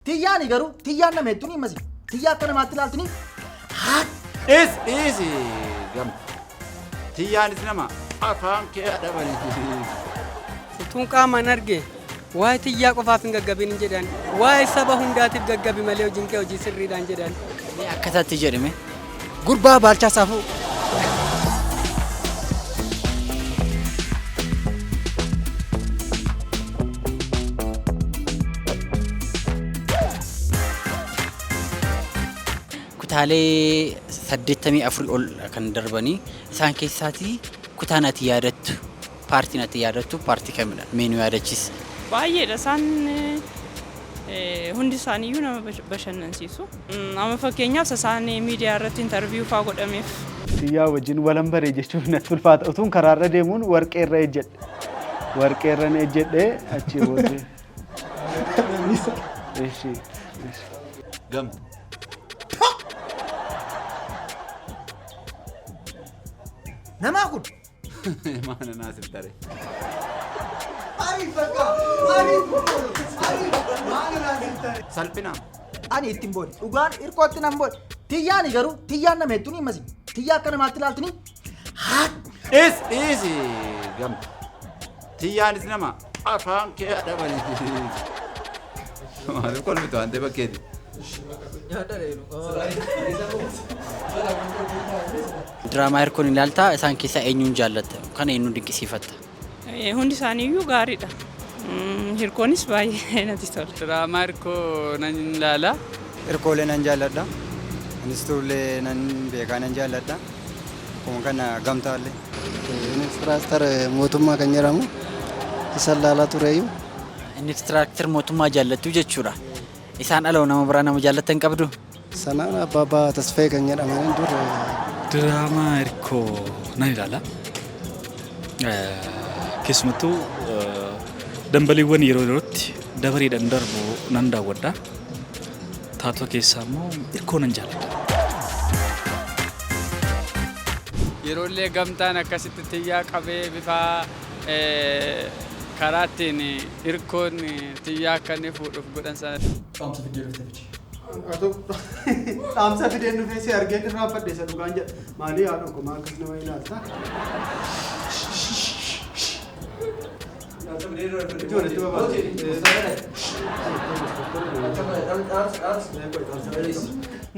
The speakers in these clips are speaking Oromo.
Tiyyaan garuu tiyyaan nama hedduu ni masi. Tiyyaa akka namaatti ilaaltuni. Is gam. Tiyyaanis nama afaan kee adabanii. Utuun qaamaan arge waa'ee tiyyaa qofaaf hin gaggabin jedhan. Waa'ee saba hundaatiif gaggabi malee hojiin kee hojii sirriidhaan jedhan. Akkasatti jedhame gurbaa baalchaa saafuu. Kutaalee 84 ol kan darbanii isaan keessaatii kutaan ati yaadattu paartiin ati yaadattu paartii kamidha? Meenuu yaadachiis. Baay'eedha isaan hundi isaaniiyyuu nama bashannansiisu. Amma fakkeenyaaf isaan miidiyaa irratti intarviiyuu fa'aa godhameef. Tiyyaa wajjin walan baree jechuun natti ulfaata. Utuun karaarra deemuun warqeerra ejjedhe. Warqeerra ejjedhee achi booddee. Gam. Nama kun. Mana naasif tare. Ariif bakka. Ariif. Mana naasif tare. Salphina. Ani ittiin boode. Dhugaan hirkootti nan boode. Tiyyaan garuu tiyyaan nama hedduu ni masi. Tiyyaa akka namaatti ilaaltuni. Is gam. Tiyyaanis nama afaan kee adabanii. Maaliif kolfitu waan ta'e bakkeeti? Diraamaa hirkoon ilaaltaa isaan keessaa eenyuun jaallatta? Kan eenyuun dinqisiifatta? Hundi isaaniiyyuu gaariidha. Hirkoonis baay'ee natti tola. Diraamaa hirkoo nan ilaala. Hirkoolee nan jaalladha. Ministiruulee nan beekaa nan jaalladha. Kun kana gamtaallee. Ministiraaktar mootummaa kan jedhamu isa ilaalaa tureyyuu. Ministiraaktar mootummaa jaallattu jechuudha. Isaan aloo nama biraa nama jaallattan qabdu? Sanaan Abbabaa Tasfee kan jedhaman dur. Diraamaa hirkoo nan ilaala. Keessumattuu dambaliiwwan yeroo yerootti dabareedhaan darbu nan daawwadha. Taatota keessaa immoo hirkoo nan jaalladha. Yeroollee gamtaan akkasitti tiyyaa qabee bifa karaa ittiin hirkoon tiyyaa akka inni fuudhuuf godhan sana. Dhaamsa fidee dhufte miti. Dhaamsa fidee dhufee si argee irraa fadheessa dhugaan jedha. Maalii haa dhokko maal akkas nama ilaalta?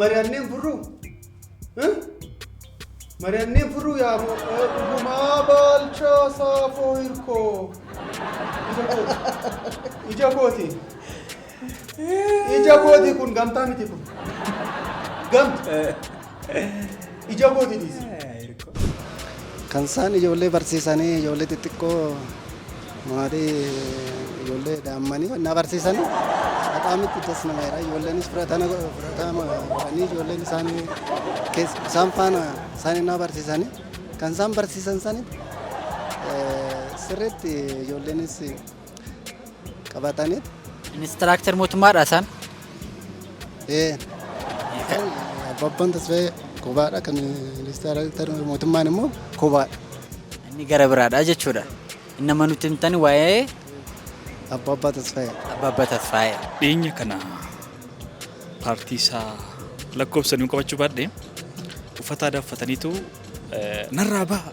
Mari'anneen furruu? Mari'anneen furruu yaa dhugumaa baalchaa saafoo hirkoo. Ija kooti. Ija kooti kun gamtaa miti kun. Gamta. Ija kooti dhiisi. Kan isaan ijoollee barsiisanii ijoollee xixiqqoo maatii ijoollee daammanii na barsiisanii haqaamitti das nama jedha. Ijoolleenis fudhatama godhanii ijoolleen isaanii isaan faana isaanii na barsiisanii kan isaan barsiisan sanii sirriitti ijoolleenis qabatanii. Ministiraaktar mootummaadha isaan? Abbabaan Tasfee kobaadha kan ministiraaktar mootummaan immoo kobaadha. Inni gara biraadha jechuudha. Inni nama nuti himtani waa'ee Abbabaa Tasfee. Abbabaa Tasfee. Dhiyeenya kana paartii isaa lakkoofsanii qabachuu baadhee uffata aadaa uffataniitu narraa ba'a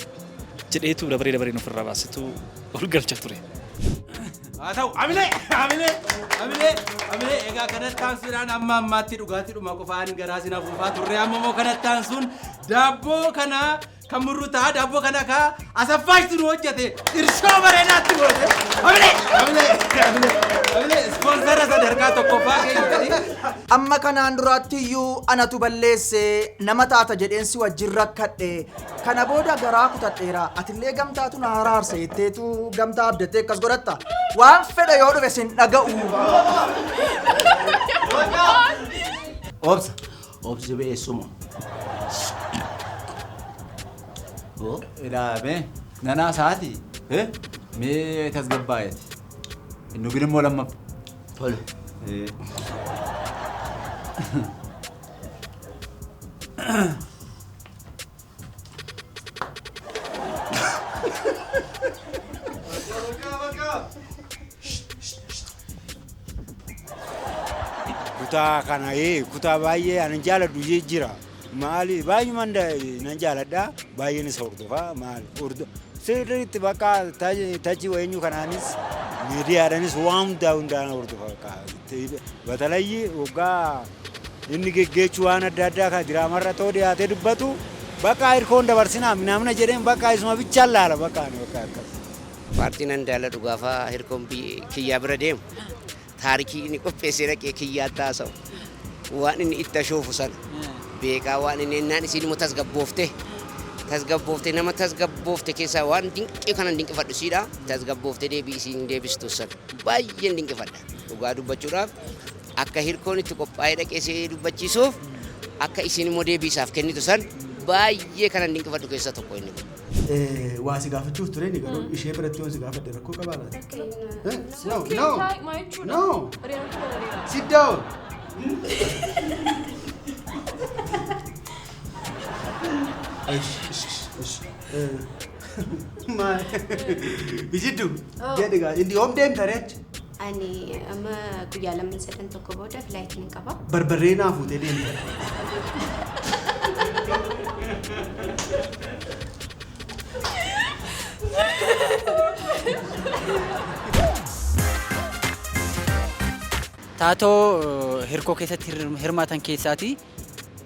jedheetu dabaree ofirraa baasitu ol galcha ture. Haa ta'u Aminee egaa kanatti aansuudhaan amma ammaatti dhugaatiidhuma qofaan garaa sin afuufaa turre amma immoo kanatti aansuun daabboo kana kan murrutaa daabboo kana kaa Asaffaash nu hojjete irshoo bareedaatti goote Aminee ispoonsara sadarkaa tokkoffaa keenya. Amma kanaan duraatti iyyuu anatu balleesse nama taata jedheensi wajjin rakkadhe. Kana booda garaa kutadheera. Atillee gamtaatu na haraarsa jetteetu gamtaa abdattee akkas godhatta. Waan fedha yoo dhufe sin dhaga'u. Obsi beessuma. Ilaame nanaa saati mee tasgabbaa'eeti. Inni gudin immoo lammaffaa. Tole. kutaa kana kutaa baay'ee anan jaaladhu jira. Maali baay'umaan nan jaaladha baay'een isa hordofaa maali sirriitti bakka tachi weenyu kanaanis miidiyaadhaanis waan hundaan hordofaa batalayyi waggaa inni geggeechuu waan adda addaa kan diraamarra ta'uu dhiyaatee dubbatu bakka hirkoon dabarsinaa minamna jedheen bakka isuma bichaan laala bakka akkas. Paartiin an jaaladhu gaafa hirkoon kiyyaa bira deemu taarikii inni qopheessee dhaqee kiyyaa taasa'u waan inni itti ashoofu sana. Beekaa waan inni naan isin immoo tasgabboofte nama tasgabboofte keessaa waan dinqii kanan dinqifadhu siidha tasgabboofte deebii isin deebistu san baay'een dinqifadha dhugaa dubbachuudhaaf akka hirkoon itti qophaa'ee dhaqeessee dubbachiisuuf akka isin immoo deebii isaaf kennitu san baay'ee kanan dinqifadhu keessaa tokko inni kun. Waa si gaafachuuf ture ni garuu ishee biratti yoo si gaafadhe rakkoo qabaata. No. Sit down. Bijiddu jedhigaa inni yoom deemta reecha? Ani amma guyyaa lamman sadan tokko booda filaayitiin hin qaba. Barbarree naa fuutee deemta. Taatoo hirkoo keessatti hirmaatan keessaati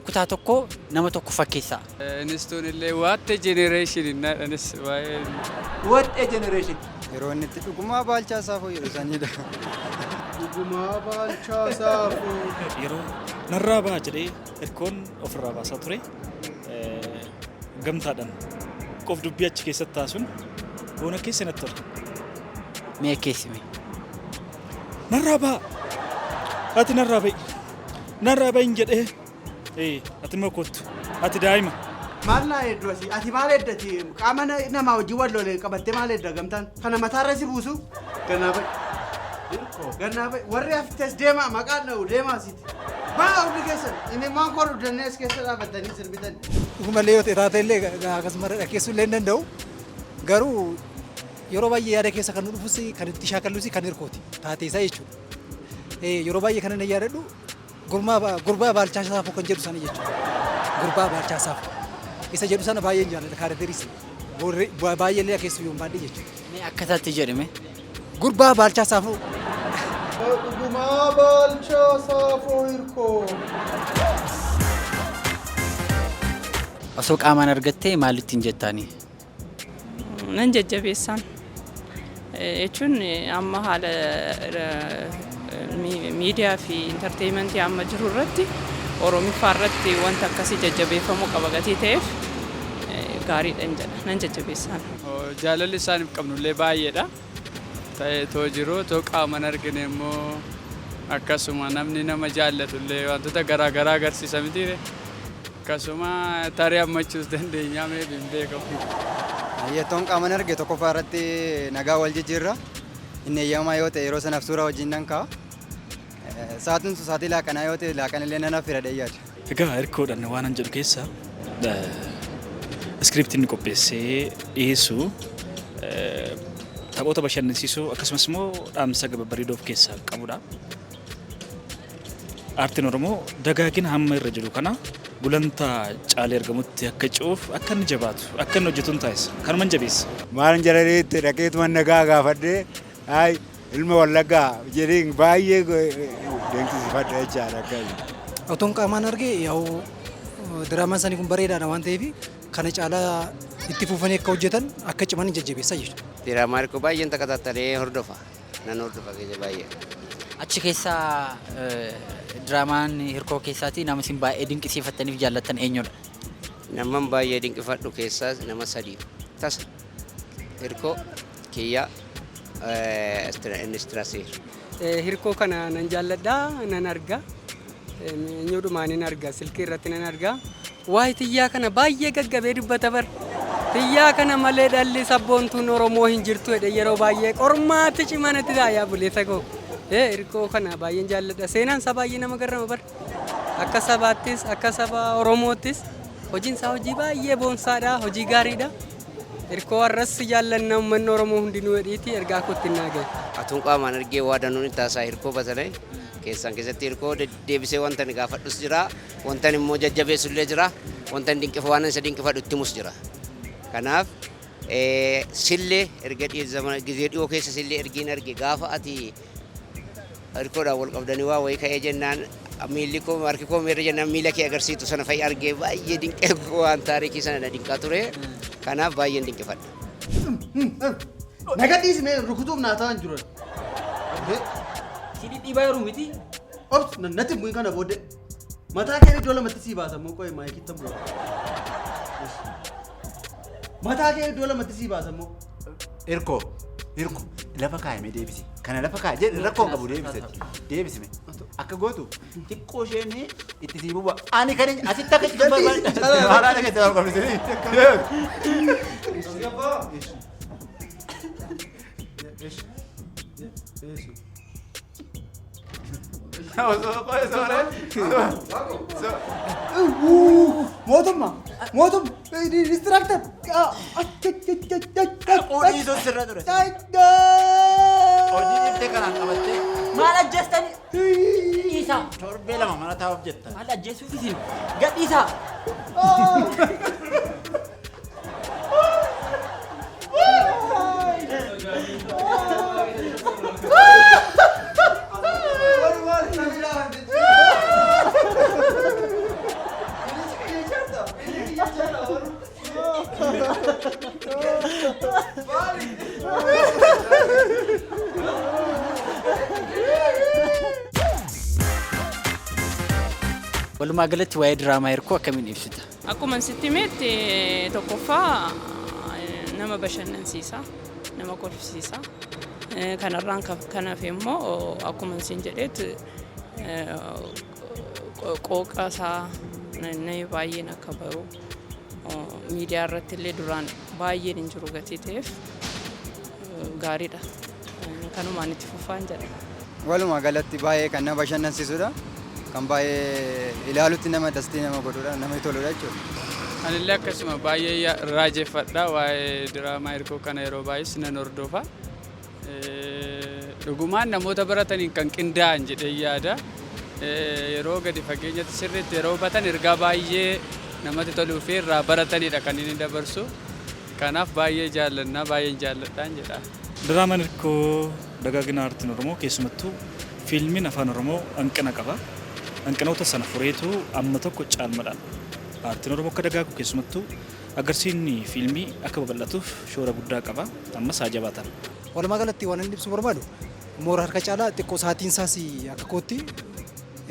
kutaa tokko nama tokko fakkeessa. Innis illee waatte jenereeshinii anis waa'ee. What a generation. Yeroo inni itti dhugumaa baalchaa saafuu jedhu sanidha. Dhugumaa baalchaa saafuu. Yeroo narraa ba'a jedhee hirkoon ofirraa baasaa ture gamtaadhaan qof dubbii achi keessatti taasuun boona keessa natti ture. Mee keessime. Narraa ba'a. Ati narraa ba'i. Narraa ba'iin jedhee. Ati makottu. Ati daa'ima. Maal naa hedduu asii? Ati maal heddati? Qaama namaa wajjin wal lolee qabattee maal hedda gamtaan? Kana mataarra si buusu? Gannaa ba'i. Gannaa ba'i. Warri haftes deemaa maqaan dha'u deemaa asiiti. Baa hundi keessan inni maan koo dhudhannee as keessa dhaabbatanii sirbitan. Dhugumallee yoo taate illee akkasuma dhageessuu illee hin danda'u. Garuu yeroo baay'ee yaada keessa kan nu dhufus kan itti shaakallus kan hirkooti. Taatee isaa jechuudha. Yeroo baay'ee kan inni yaadadhu gurbaa baalchaa saafuu kan jedhu sana jechuudha. Gurbaa baalchaa saafuu. Isa jedhu sana baay'een jaalladha kaarakteriisi. Baay'ee illee keessu yoo baadhee jechuudha. Mee akkasatti jedhame? Gurbaa baalchaa saafuu. Dhugumaa baalchaa saafuu hirkoo. Osoo qaamaan argattee maalitti hin jettaanii? Nan jajjabeessaan. Jechuun amma haala miidiyaa fi intarteementii amma jiru irratti Oromiffaa irratti wanta akkasii jajjabeeffamuu qaba gatii ta'eef gaariidhaan jedha nan jajjabeessaan. Jaalalli isaaniif qabnullee baay'eedha. Ta'ee jiru too qaamaan argine immoo akkasuma namni nama jaallatullee wantoota garaagaraa agarsiisa mitiire. Akkasuma tarii hammachuus dandeenyaa mee hin beekamu. Yeettoon qaamaan arge tokkoffaa irratti nagaa wal jijjiirra. Inni eeyyamaa yoo ta'e yeroo sanaaf suuraa wajjin nan ka'a. Sa'aatiin sun sa'aatii laaqanaa yoo ta'e laaqan illee nan affira dheeyyaadha. Egaa hirkoodhaan waan an jedhu keessa iskiriptii inni qopheessee dhiyeessu taphoota bashannansiisuu akkasumas immoo dhaamsa gababbareedoo of keessaa qabudha. Aartiin Oromoo dagaagina hamma irra jiru kana gulantaa caalee argamutti akka cuuf akka inni jabaatu akka inni hojjetuun taasisa kanuman jabeessa. Maalin jalaaleetti dhaqeetuma nagaa gaafadhee ilma wallaggaa jedheen baay'ee deemsifadha jechaadha akkasii. Otoon qaamaan arge yaa'u diraamaan isaanii kun bareedaadha waan ta'eef kana caalaa itti fufanii akka hojjetan akka ciman jajjabeessa jechuudha. Diraamaa hirkoo baay'een takkatattalee hordofa. Nan hordofa keessa baay'ee. Achi keessaa diraamaan hirkoo keessaati nama isin baay'ee dinqisiifattaniif jaallattan eenyudha? Naman baay'ee dinqifadhu keessaa nama sadii. Tasa hirkoo kiyyaa Innistrasiir. Hirkoo kana nan jaalladhaa nan arga. Eenyuudhumaa nan arga silkii irratti nan arga. Waa'ee xiyyaa kana baay'ee gaggabee dubbata bar. Xiyyaa kana malee dhalli sabboontuun Oromoo hin jirtu jedhe yeroo baay'ee qormaatti cimanatti taa'aa buleessa koo. Hirkoo kana baay'een jaalladha. Seenaan isaa baay'ee nama garrama bar. Akka sabaattis akka saba Oromoottis hojiin isaa hojii baay'ee boonsaadha hojii gaariidha. Hirkoo warras jaallanna uummanni Oromoo hundinuu hedhiiti ergaa kootti naa gahe. Atuun qaamaan argee waa danuun itti taasaa hirkoo batanee keessan keessatti hirkoo deebisee wanta ni gaafadhus jira wanta immoo jajjabeessullee jira wanta dinqifawwan isa dinqifadhutti mus jira kanaaf sillee erga gizee dhiyoo keessa sillee ergiin arge gaafa ati hirkoodhaan wal qabdanii waa wayii ka'ee jennaan miilli koo harki koo miirra jennaan miila kee agarsiitu sana fa'i argee baay'ee dinqee waan taarikii sana dinqaa ture kanaaf baay'een dinqifadha. Nagadhiis mee rukutuuf naa ta'an jiran. Sidi dhiibaa yeroo miti. Ops natti bu'in kana booddee mataa kee iddoo lamatti sii baasa moo qo'ee maayikii tan bu'a. Mataa kee iddoo lamatti sii baasa moo. Hirko lafa kaayamee deebisi. Kana lafa kaayee jedhe rakkoon qabu deebisatti. Deebisime. Akka gootu xiqqoo isheen itti sii bu'a. Ani kan asitti akka itti barbaadu. Haalaan akka itti barbaadu. Mootummaa diistiraaktar qoodii sun sirra ture. Hojii dhiiftee kanaan qabattee Maal ajjeestani? Dhiisaa. torbee lama mana taa'uuf jetta. Maal ajjeesuuf isin? Gadhiisaa. Walumaa galatti waa'ee diraamaa hirkoo akkamiin ibsita? Akkuma sitti himetti tokkoffaa nama bashannansiisa, nama kolfisiisa. Kanarraan kan hafe immoo akkuma isin jedhetti qooqa isaa namni baay'een akka baru miidiyaa irratti illee duraan baay'een hin jiru gatii ta'eef gaariidha. Kanumaan itti fufaan jedha. Walumaa galatti baay'ee kan nama bashannansiisudha. Kan baay'ee ilaalutti nama dastii nama godhudha nama toludha jechuudha. Anillee akkasuma baay'ee raajeffadha waa'ee diraamaa hirkoo kana yeroo baay'ee nan hordofa. Dhugumaan namoota barataniin kan qindaa'an jedhee yaada. Yeroo gadi fageenyatti sirriitti yeroo hubatan ergaa baay'ee namatti toluu fi irraa baratanidha kan inni dabarsu. Kanaaf baay'ee jaallannaa baay'een jaalladhaan jedha. Diraamaan hirkoo dagaagina aartiin Oromoo keessumattuu fiilmiin afaan Oromoo hanqina qaba. Hanqinoota sana fureetu amma tokko caalmadhaan aartiin Oromoo akka dagaagu keessumattuu agarsiisni fiilmii akka babal'atuuf shoora guddaa qaba. Ammas haa jabaatan. Walumaa galatti waan inni ibsu barbaadu moora harka caalaa xiqqoo sa'aatiin isaas akka kootti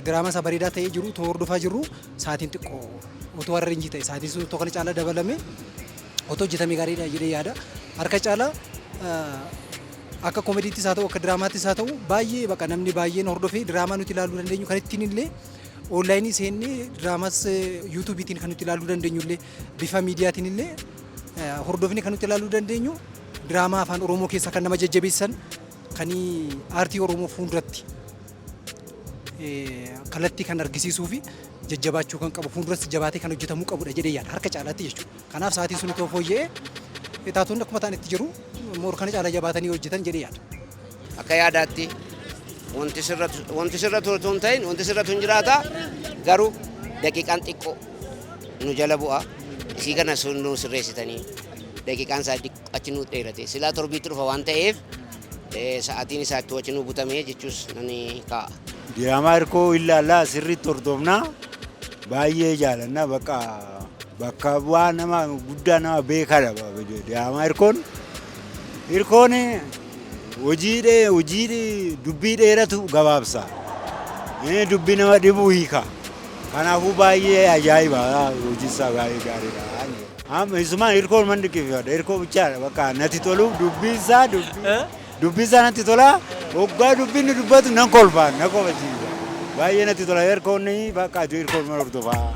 diraamaa isaa bareedaa ta'ee jiru too hordofaa jirru sa'aatiin xiqqoo otoo warra injii ta'e sa'aatiin sun tokko caalaa dabalame otoo hojjetamee gaariidha jedhee yaada. Harka caalaa akka koomediittis haa ta'u akka diraamaattis haa ta'u baay'ee bakka namni baay'een hordofee diraamaa nuti ilaaluu dandeenyu kan ittiin illee onlaayinii seennee diraamas yuutuubiitiin kan nuti ilaaluu dandeenyu illee bifa miidiyaatiin illee hordofnee kan nuti ilaaluu dandeenyu diraamaa afaan Oromoo keessa kan nama jajjabeessan kan aartii Oromoo fuulduratti kallattii kan argisiisuu fi jajjabaachuu kan qabu fuulduratti jabaatee kan hojjetamuu qabudha jedhee yaada harka caalaatti jechuudha. Kanaaf sa'aatiin sun itoo fooyya'ee taatonni akkuma ta'an itti jiru moora kana caalaa jabaatanii hojjetan jedhee yaada. Akka yaadaatti wanti sirratu otoo hin ta'in wanti sirratu hin jiraata garuu daqiiqaan xiqqoo nu jala bu'a isii kana sun nu sirreessitanii daqiiqaan isaa achi nu dheerate silaa torbiitti dhufa waan ta'eef sa'aatiin isaa itti wachi nu butamee jechuus nani kaa'a. Diraamaa hirkoo ilaallaa sirriitti hordofnaa baay'ee jaalannaa bakka bu'aa nama guddaa nama beekadha diraamaa hirkoon hojii dubbii dheeratu gabaabsa dubbii nama dhibu hiika kanaafuu baay'ee ajaa'iba hojiisaa baay'ee gaariidha. Amma isumaan hirkoon man dhiqqifadha hirkoo bichaadha bakka natti tolu dubbii isaa natti tola waggaa dubbiin dubbatu nan kolfaa na kofachiisa baay'ee natti tola hirkoon bakka hirkoon man hordofaa.